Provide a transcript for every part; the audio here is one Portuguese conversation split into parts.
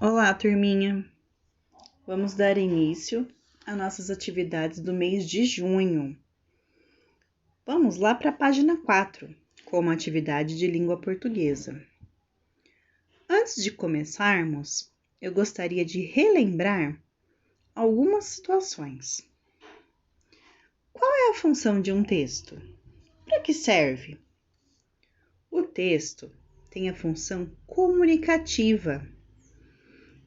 Olá, turminha! Vamos dar início às nossas atividades do mês de junho. Vamos lá para a página 4, como atividade de língua portuguesa. Antes de começarmos, eu gostaria de relembrar algumas situações. Qual é a função de um texto? Para que serve? O texto tem a função comunicativa.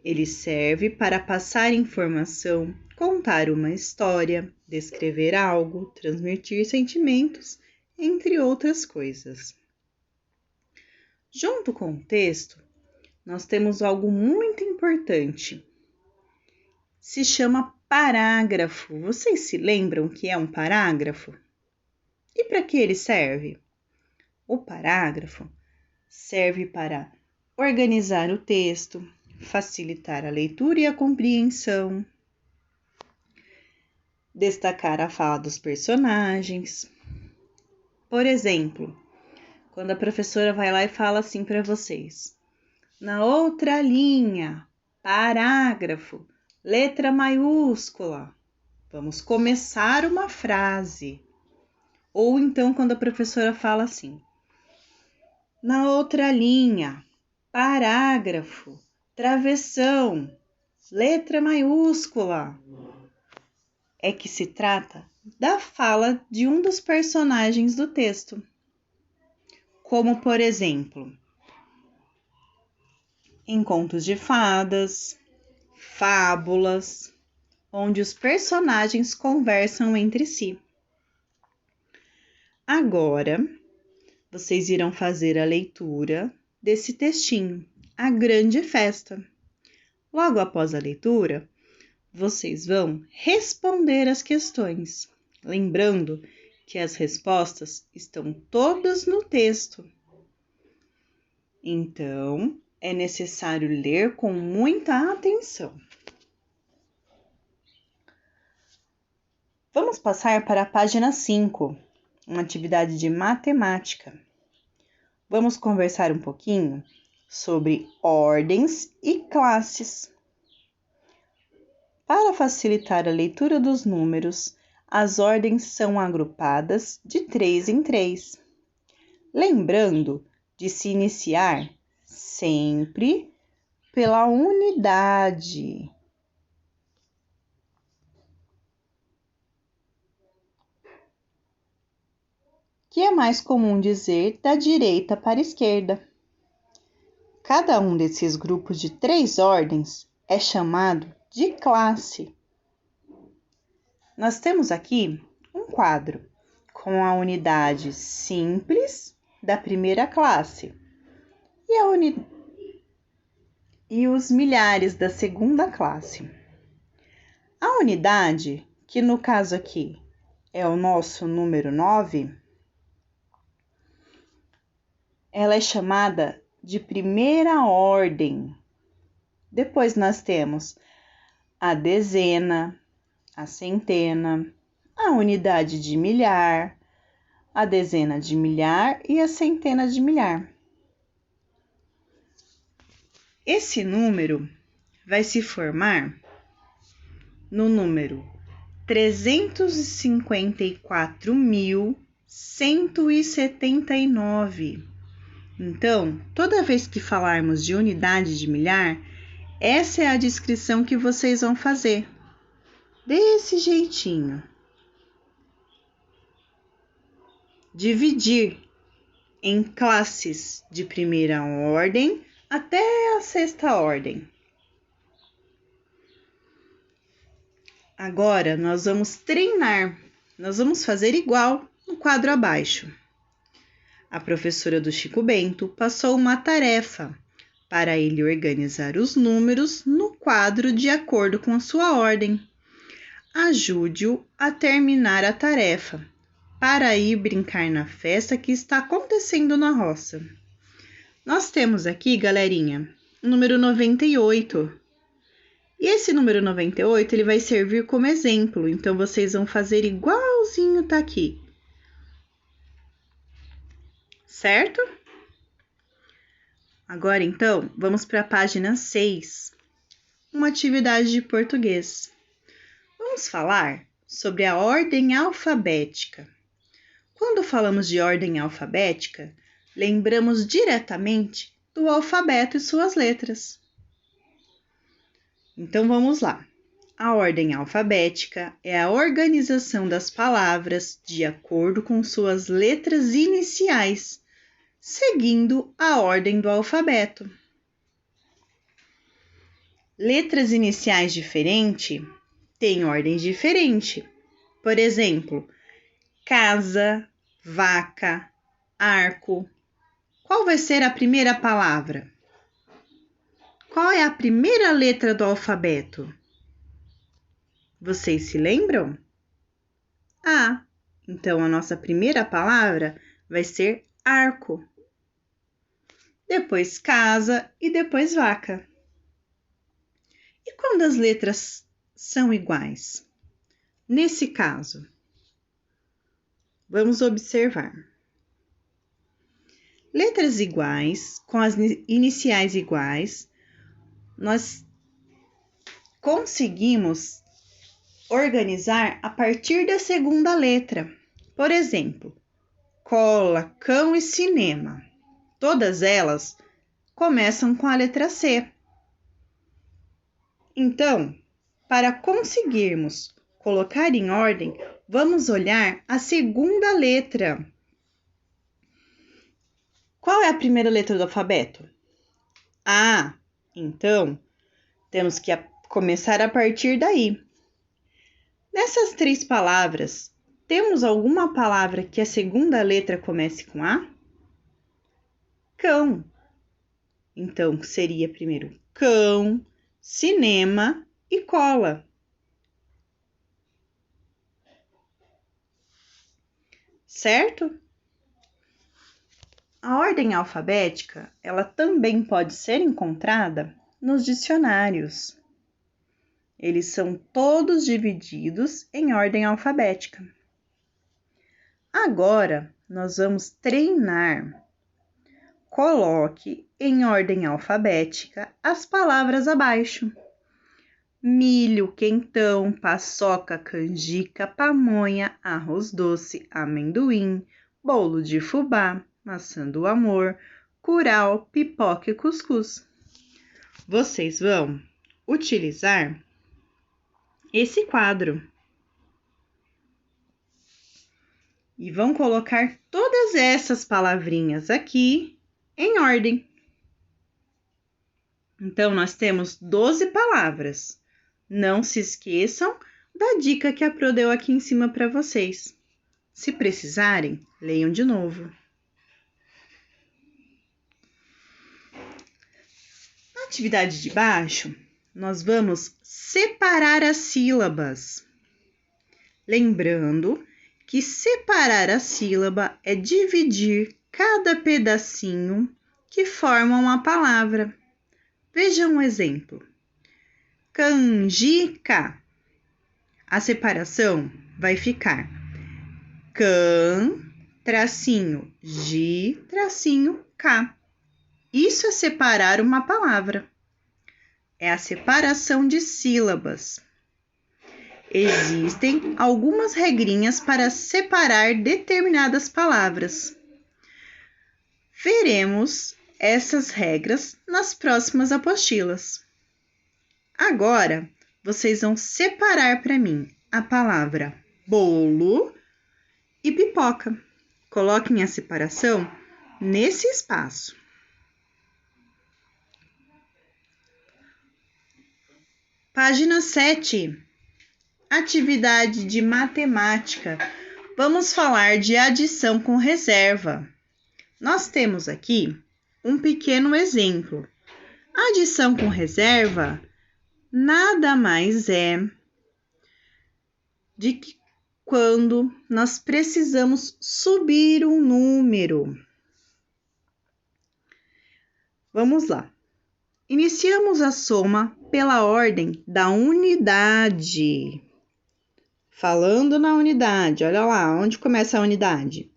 Ele serve para passar informação, contar uma história, descrever algo, transmitir sentimentos, entre outras coisas. Junto com o texto, nós temos algo muito importante. Se chama parágrafo. Vocês se lembram o que é um parágrafo? E para que ele serve? O parágrafo serve para organizar o texto, facilitar a leitura e a compreensão, destacar a fala dos personagens. Por exemplo, quando a professora vai lá e fala assim para vocês: na outra linha, parágrafo, letra maiúscula, vamos começar uma frase. Ou então quando a professora fala assim: na outra linha, parágrafo, travessão, letra maiúscula. É que se trata da fala de um dos personagens do texto. Como, por exemplo, em contos de fadas, fábulas, onde os personagens conversam entre si. Agora, vocês irão fazer a leitura desse textinho, A Grande Festa. Logo após a leitura, vocês vão responder as questões, lembrando que as respostas estão todas no texto. Então, é necessário ler com muita atenção. Vamos passar para a página 5, uma atividade de matemática. Vamos conversar um pouquinho sobre ordens e classes. Para facilitar a leitura dos números, as ordens são agrupadas de 3 em 3. Lembrando de se iniciar sempre pela unidade. Que é mais comum dizer da direita para a esquerda. Cada um desses grupos de 3 ordens é chamado de classe. Nós temos aqui um quadro com a unidade simples da primeira classe e os milhares da segunda classe. A unidade, que no caso aqui é o nosso número 9, ela é chamada de primeira ordem. Depois nós temos a dezena, a centena, a unidade de milhar, a dezena de milhar e a centena de milhar. Esse número vai se formar no número 354.179. Então, toda vez que falarmos de unidade de milhar, essa é a descrição que vocês vão fazer. Desse jeitinho. Dividir em classes de primeira ordem até a sexta ordem. Agora, nós vamos treinar. Nós vamos fazer igual no quadro abaixo. A professora do Chico Bento passou uma tarefa para ele organizar os números no quadro de acordo com a sua ordem. Ajude-o a terminar a tarefa para ir brincar na festa que está acontecendo na roça. Nós temos aqui, galerinha, o número 98. E esse número 98, ele vai servir como exemplo. Então, vocês vão fazer igualzinho tá aqui. Certo? Agora, então, vamos para a página 6. uma atividade de português. Vamos falar sobre a ordem alfabética. Quando falamos de ordem alfabética, lembramos diretamente do alfabeto e suas letras. Então vamos lá. A ordem alfabética é a organização das palavras de acordo com suas letras iniciais, seguindo a ordem do alfabeto. Letras iniciais diferentes têm ordem diferente. Por exemplo, casa, vaca, arco. Qual vai ser a primeira palavra? Qual é a primeira letra do alfabeto? Vocês se lembram? A. Então, a nossa primeira palavra vai ser arco. Depois casa e depois vaca. E quando as letras são iguais? Nesse caso, vamos observar. Letras iguais, com as iniciais iguais, nós conseguimos organizar a partir da segunda letra. Por exemplo, cola, cão e cinema. Todas elas começam com a letra C. Então, para conseguirmos colocar em ordem, vamos olhar a segunda letra. Qual é a primeira letra do alfabeto? A. Então, temos que começar a partir daí. Nessas 3 palavras, temos alguma palavra que a segunda letra comece com A? Cão. Então, seria primeiro cão, cinema e cola. Certo? A ordem alfabética, ela também pode ser encontrada nos dicionários. Eles são todos divididos em ordem alfabética. Agora, nós vamos treinar. Coloque em ordem alfabética as palavras abaixo. Milho, quentão, paçoca, canjica, pamonha, arroz doce, amendoim, bolo de fubá, maçã do amor, curau, pipoca e cuscuz. Vocês vão utilizar esse quadro e vão colocar todas essas palavrinhas aqui em ordem. Então, nós temos 12 palavras. Não se esqueçam da dica que a Pro deu aqui em cima para vocês. Se precisarem, leiam de novo. Na atividade de baixo, nós vamos separar as sílabas. Lembrando que separar a sílaba é dividir cada pedacinho que forma uma palavra. Veja um exemplo. Canjica. A separação vai ficar can, tracinho, gi, tracinho, k. Isso é separar uma palavra. É a separação de sílabas. Existem algumas regrinhas para separar determinadas palavras. Veremos essas regras nas próximas apostilas. Agora, vocês vão separar para mim a palavra bolo e pipoca. Coloquem a separação nesse espaço. Página 7. Atividade de matemática. Vamos falar de adição com reserva. Nós temos aqui um pequeno exemplo. A adição com reserva nada mais é de que quando nós precisamos subir um número. Vamos lá. Iniciamos a soma pela ordem da unidade. Falando na unidade, olha lá, onde começa a unidade?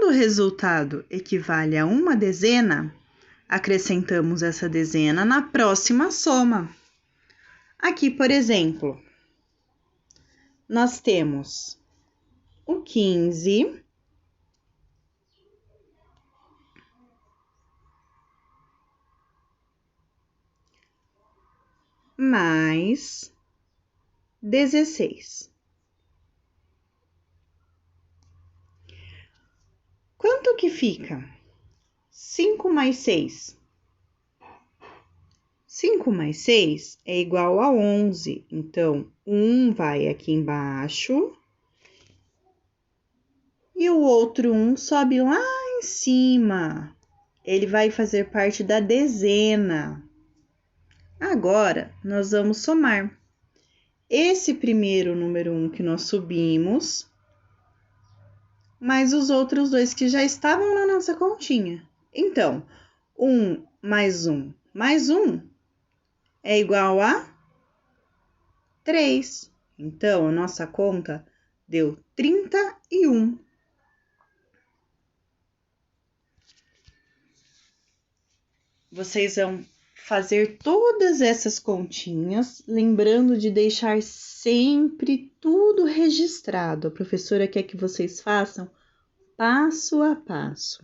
quando o resultado equivale a uma dezena, acrescentamos essa dezena na próxima soma. Aqui, por exemplo, nós temos o 15 mais 16. Quanto que fica? 5 mais 6. 5 mais 6 é igual a 11. Então, 1 vai aqui embaixo e o outro 1 sobe lá em cima. Ele vai fazer parte da dezena. Agora, nós vamos somar. Esse primeiro número 1 que nós subimos, mais os outros dois que já estavam na nossa continha. Então, 1 mais 1 mais 1 é igual a 3. Então, a nossa conta deu 31. Vocês vão fazer todas essas continhas, lembrando de deixar sempre tudo registrado. A professora quer que vocês façam passo a passo.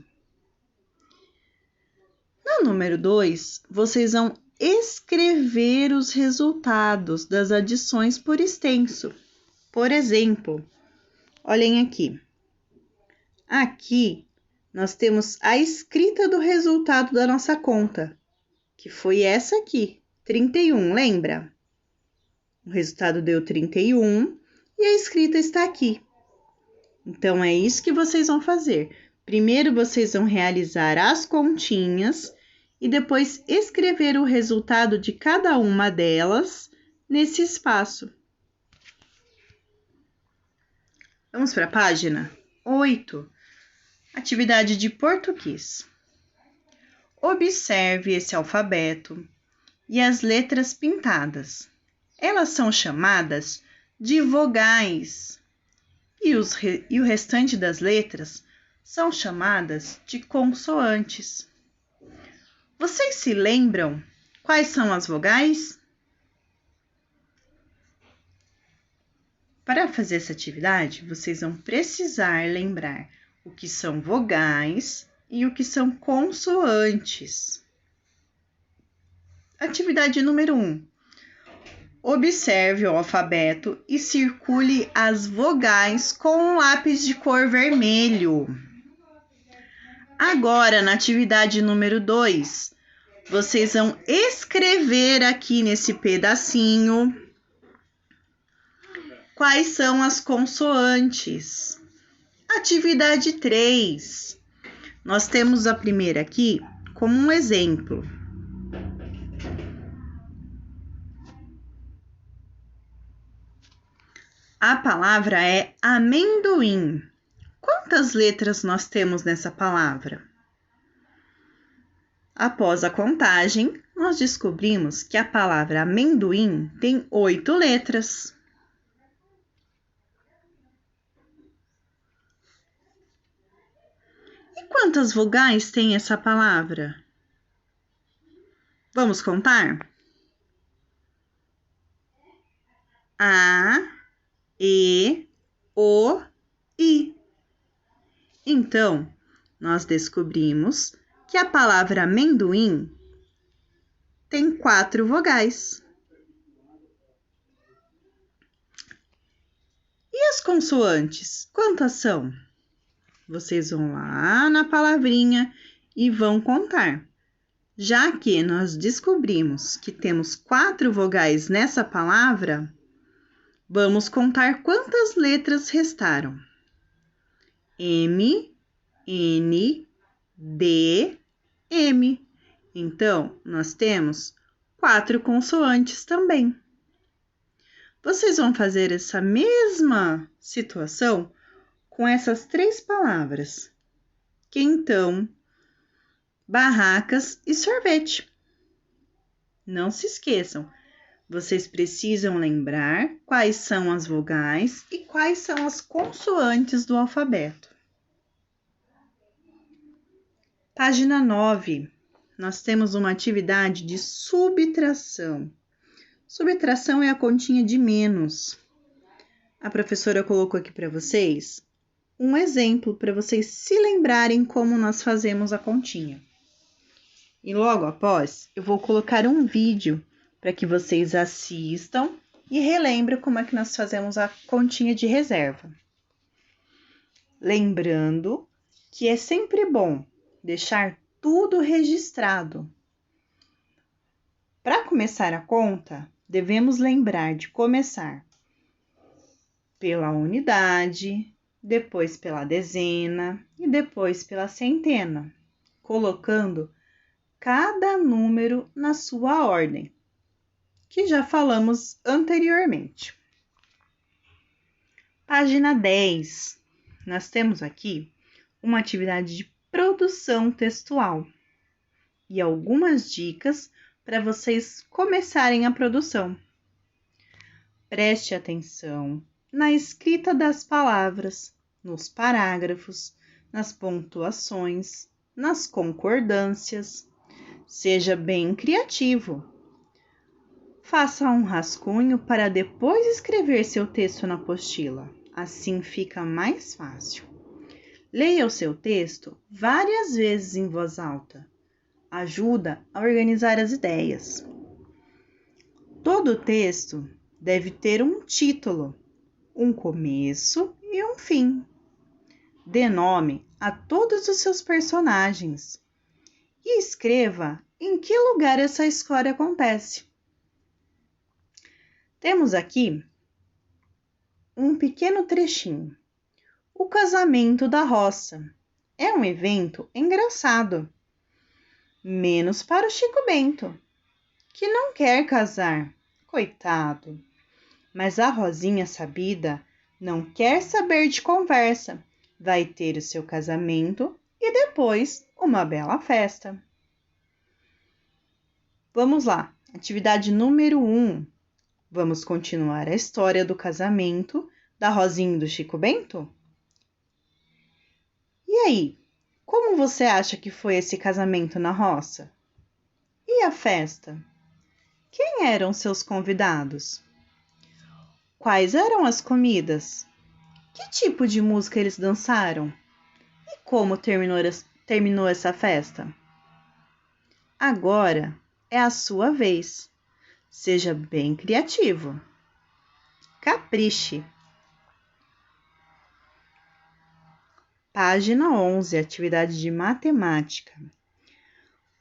No número 2, vocês vão escrever os resultados das adições por extenso. Por exemplo, olhem aqui. Aqui, nós temos a escrita do resultado da nossa conta, que foi essa aqui, 31, lembra? O resultado deu 31 e a escrita está aqui. Então, é isso que vocês vão fazer. Primeiro, vocês vão realizar as continhas e depois escrever o resultado de cada uma delas nesse espaço. Vamos para a página 8. Atividade de português. Observe esse alfabeto e as letras pintadas. Elas são chamadas de vogais e o restante das letras são chamadas de consoantes. Vocês se lembram quais são as vogais? Para fazer essa atividade, vocês vão precisar lembrar o que são vogais e o que são consoantes. Atividade número 1. Observe o alfabeto e circule as vogais com um lápis de cor vermelho. Agora, na atividade número 2, vocês vão escrever aqui nesse pedacinho quais são as consoantes. Atividade 3. Nós temos a primeira aqui como um exemplo. A palavra é amendoim. Quantas letras nós temos nessa palavra? Após a contagem, nós descobrimos que a palavra amendoim tem 8 letras. E quantas vogais tem essa palavra? Vamos contar? A, E, O, I. Então, nós descobrimos que a palavra amendoim tem 4 vogais. E as consoantes, quantas são? Vocês vão lá na palavrinha e vão contar. Já que nós descobrimos que temos 4 vogais nessa palavra, vamos contar quantas letras restaram. M, N, D, M. Então, nós temos 4 consoantes também. Vocês vão fazer essa mesma situação com essas 3 palavras. Quentão, barracas e sorvete. Não se esqueçam, vocês precisam lembrar quais são as vogais e quais são as consoantes do alfabeto. Página 9. Nós temos uma atividade de subtração. Subtração é a continha de menos. A professora colocou aqui para vocês um exemplo para vocês se lembrarem como nós fazemos a continha. E logo após, eu vou colocar um vídeo para que vocês assistam e relembrem como é que nós fazemos a continha de reserva. Lembrando que é sempre bom deixar tudo registrado. Para começar a conta, devemos lembrar de começar pela unidade, depois pela dezena e depois pela centena, colocando cada número na sua ordem, que já falamos anteriormente. Página 10. Nós temos aqui uma atividade de produção textual e algumas dicas para vocês começarem a produção. Preste atenção na escrita das palavras, nos parágrafos, nas pontuações, nas concordâncias. Seja bem criativo. Faça um rascunho para depois escrever seu texto na apostila. Assim fica mais fácil. Leia o seu texto várias vezes em voz alta. Ajuda a organizar as ideias. Todo texto deve ter um título, um começo e um fim. Dê nome a todos os seus personagens e escreva em que lugar essa história acontece. Temos aqui um pequeno trechinho. O casamento da roça é um evento engraçado, menos para o Chico Bento, que não quer casar, coitado. Mas a Rosinha sabida não quer saber de conversa, vai ter o seu casamento e depois uma bela festa. Vamos lá, atividade número 1. Vamos continuar a história do casamento da Rosinha e do Chico Bento? E aí, como você acha que foi esse casamento na roça? E a festa? Quem eram seus convidados? Quais eram as comidas? Que tipo de música eles dançaram? E como terminou essa festa? Agora é a sua vez. Seja bem criativo. Capriche. Página 11, atividade de matemática.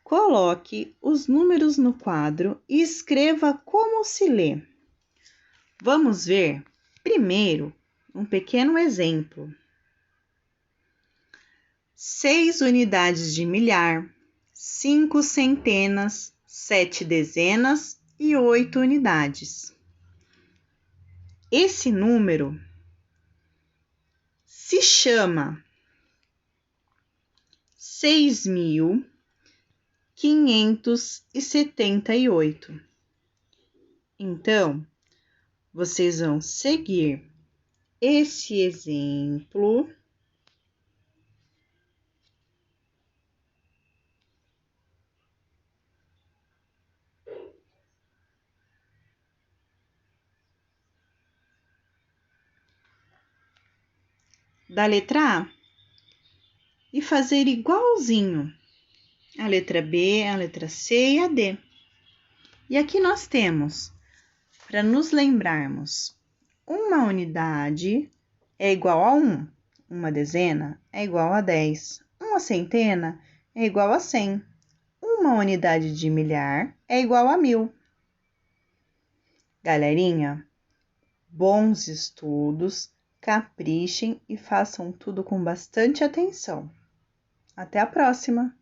Coloque os números no quadro e escreva como se lê. Vamos ver, primeiro, um pequeno exemplo. 6 unidades de milhar, 5 centenas, 7 dezenas e 8 unidades. Esse número se chama 6.578. Então, vocês vão seguir esse exemplo da letra A e fazer igualzinho a letra B, a letra C e a D. E aqui nós temos, para nos lembrarmos, uma unidade é igual a 1, uma dezena é igual a 10, uma centena é igual a 100, uma unidade de milhar é igual a 1000. Galerinha, bons estudos, caprichem e façam tudo com bastante atenção. Até a próxima!